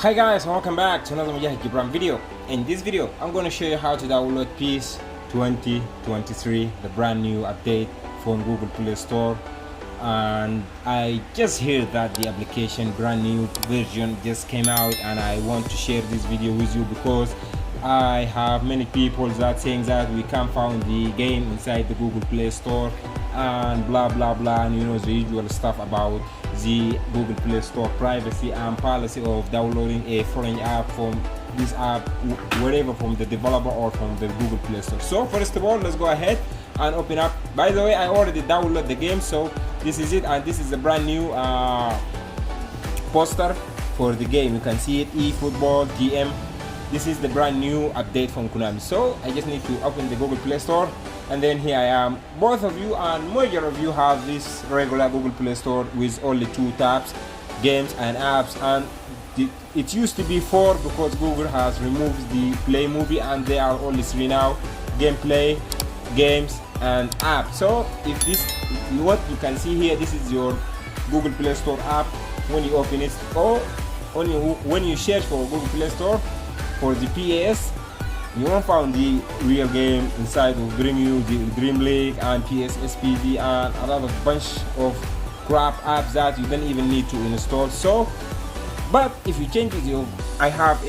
Hi guys, welcome back to another Mujahid Gibran video. In this video, I'm going to show you how to download PES 2023, the brand new update from Google Play Store. And I just heard that the application brand new version just came out, and I want to share this video with you because I have many people that saying that we can't find the game inside the Google Play Store and blah blah blah, and you know the usual stuff about the Google Play Store privacy and policy of downloading a foreign app from this app, wherever, from the developer or from the Google Play Store. So first of all, let's go ahead and open up. By the way, I already downloaded the game, so this is it, and this is the brand new poster for the game. You can see it, eFootball GM. This is the brand new update from Konami. So I just need to open the Google Play Store, and then here I am. Both of you and major of you have this regular Google Play Store with only 2 tabs, games and apps, and it used to be 4 because Google has removed the Play Movie, and there are only 3 now: gameplay, games and app. So if this, what you can see here, this is your Google Play Store app. When you open it, or only when you search for Google Play Store for the PES, you won't find the real game inside. Will bring you the Dream League and PES SPD and another bunch of crap apps that you don't even need to install. So but if you change it, I have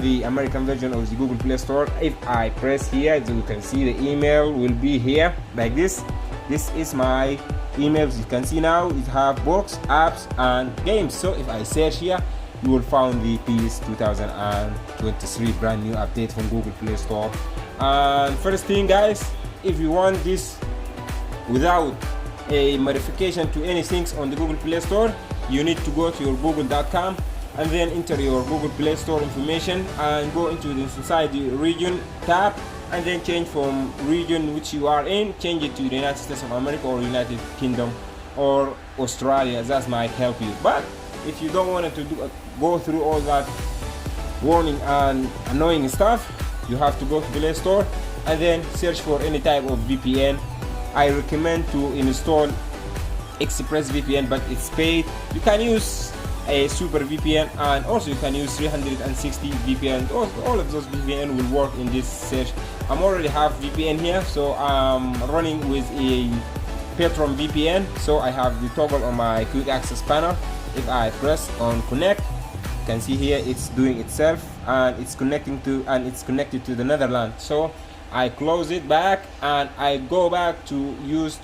the American version of the Google Play Store. If I press here, you can see the email will be here like this. This is my emails. You can see now it have books, apps and games. So if I search here, you will find the PES 2023 brand new update from Google Play Store. And first thing guys, if you want this without a modification to anything on the Google Play Store, you need to go to your google.com and then enter your Google Play Store information and go into the inside the region tab, and then change from region which you are in, change it to the United States of America or United Kingdom or Australia. That might help you. But if you don't want to go through all that warning and annoying stuff, you have to go to the Play Store and then search for any type of VPN. I recommend to install ExpressVPN, but it's paid. You can use a super VPN, and also you can use 360 VPN. All of those VPN will work in this search. I'm already have VPN here, so I'm running with a Patron VPN. So I have the toggle on my quick access panel. If I press on connect, you can see here it's doing itself, and it's connected to the Netherlands. So I close it back and I go back to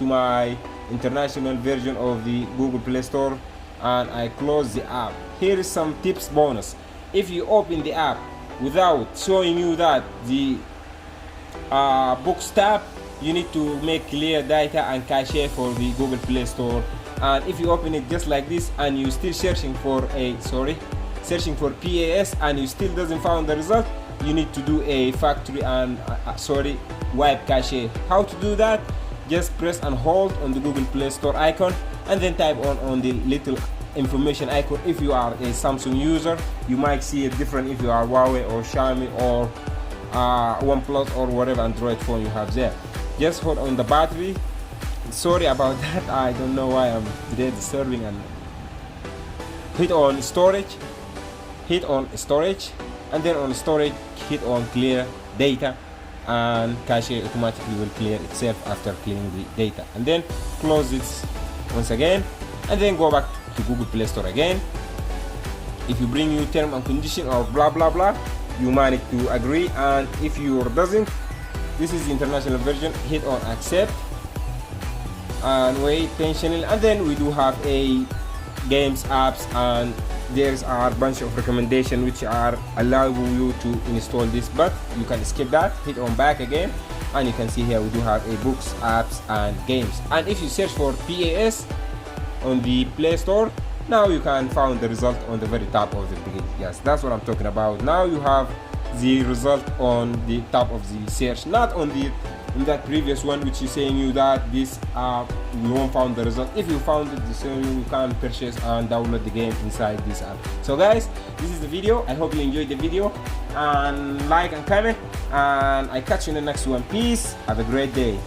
my international version of the Google Play Store, and I close the app. Here is some tips bonus. If you open the app without showing you that the books tab, you need to make clear data and cache for the Google Play Store. And if you open it just like this and you still searching for PES and you still doesn't find the result, you need to do a factory and wipe cache. How to do that? Just press and hold on the Google Play Store icon, and then type on the little information icon. If you are a Samsung user, you might see it different if you are Huawei or Xiaomi or OnePlus or whatever Android phone you have there. Just hold on the battery. Sorry about that, I don't know why I'm there disturbing. And hit on storage, and then on storage hit on clear data, and cache automatically will clear itself after clearing the data. And then close it once again, and then go back to Google Play Store again. If you bring you term and condition or blah blah blah, you might need to agree, and if you doesn't, this is the international version, hit on accept and wait patiently. And then we do have a games, apps, and there's a bunch of recommendations which are allowing you to install this, but you can skip that. Hit on back again, and you can see here we do have a books, apps and games. And if you search for PES on the Play Store, now you can find the result on the very top of the page. Yes, that's what I'm talking about. Now you have the result on the top of the search, not on the in that previous one which is saying you that this you won't find the result. If you found it, so you can purchase and download the game inside this app. So guys, this is the video. I hope you enjoyed the video, and like and comment, and I catch you in the next one. Peace, have a great day.